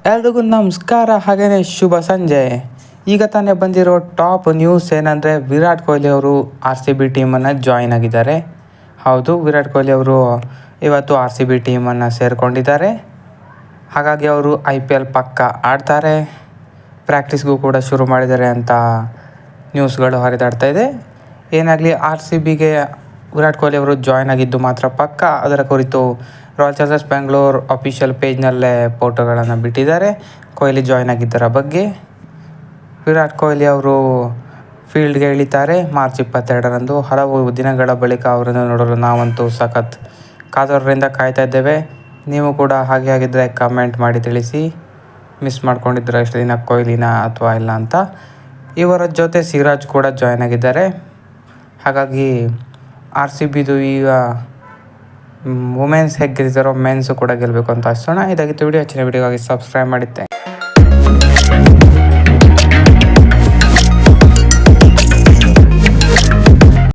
ಎಲ್ರಿಗೂ ನಮಸ್ಕಾರ, ಹಾಗೆಯೇ ಶುಭ ಸಂಜೆ. ಈಗ ತಾನೇ ಬಂದಿರೋ ಟಾಪ್ ನ್ಯೂಸ್ ಏನಂದರೆ, ವಿರಾಟ್ ಕೊಹ್ಲಿ ಅವರು RCB ಟೀಮನ್ನು ಜಾಯ್ನ್ ಆಗಿದ್ದಾರೆ. ಹೌದು, ವಿರಾಟ್ ಕೊಹ್ಲಿ ಅವರು ಇವತ್ತು RCB ಟೀಮನ್ನು ಸೇರಿಕೊಂಡಿದ್ದಾರೆ. ಹಾಗಾಗಿ ಅವರು IPL ಪಕ್ಕ ಆಡ್ತಾರೆ, ಪ್ರಾಕ್ಟೀಸ್ಗೂ ಕೂಡ ಶುರು ಮಾಡಿದ್ದಾರೆ ಅಂತ ನ್ಯೂಸ್ಗಳು ಹರಿದಾಡ್ತಾ ಇದೆ. ಏನಾಗಲಿ, RCBಗೆ ವಿರಾಟ್ ಕೊಹ್ಲಿ ಅವರು ಜಾಯ್ನ್ ಆಗಿದ್ದು ಮಾತ್ರ ಪಕ್ಕ. ಅದರ ಕುರಿತು ರಾಯಲ್ ಚಾಲೆಂಜರ್ಸ್ ಬೆಂಗಳೂರು ಅಫಿಷಿಯಲ್ ಪೇಜ್ನಲ್ಲೇ ಫೋಟೋಗಳನ್ನು ಬಿಟ್ಟಿದ್ದಾರೆ ಕೊಹ್ಲಿ ಜಾಯ್ನ್ ಆಗಿದ್ದರ ಬಗ್ಗೆ. ವಿರಾಟ್ ಕೊಹ್ಲಿ ಅವರು ಫೀಲ್ಡ್ಗೆ ಇಳಿತಾರೆ ಮಾರ್ಚ್ 22ರಂದು. ಹಲವು ದಿನಗಳ ಬಳಿಕ ಅವರನ್ನು ನೋಡಲು ನಾವಂತೂ ಸಖತ್ ಕಾತರದಿಂದ ಕಾಯ್ತಾ ಇದ್ದೇವೆ. ನೀವು ಕೂಡ ಹಾಗೆ ಆಗಿದ್ದರೆ ಕಮೆಂಟ್ ಮಾಡಿ ತಿಳಿಸಿ, ಮಿಸ್ ಮಾಡ್ಕೊಂಡಿದ್ರೆ ಎಷ್ಟು ದಿನ ಕೊಹ್ಲಿನ ಅಥವಾ ಇಲ್ಲ ಅಂತ. ಇವರ ಜೊತೆ ಸಿರಾಜ್ ಕೂಡ ಜಾಯ್ನ್ ಆಗಿದ್ದಾರೆ. ಹಾಗಾಗಿ RCBದು ಈಗ ವುಮೆನ್ಸ್ ಹೇಗೆ ಗೆಲ್ತಾರೋ ಮೆನ್ಸು ಕೂಡ ಗೆಲ್ಲಬೇಕು ಅಂತ ಅಷ್ಟೋಣ. ಇದಾಗಿತ್ತು ವಿಡಿಯೋ. ಹೆಚ್ಚಿನ ವಿಡಿಯೋಗಾಗಿ ಸಬ್ಸ್ಕ್ರೈಬ್ ಮಾಡಿದ್ದೆ.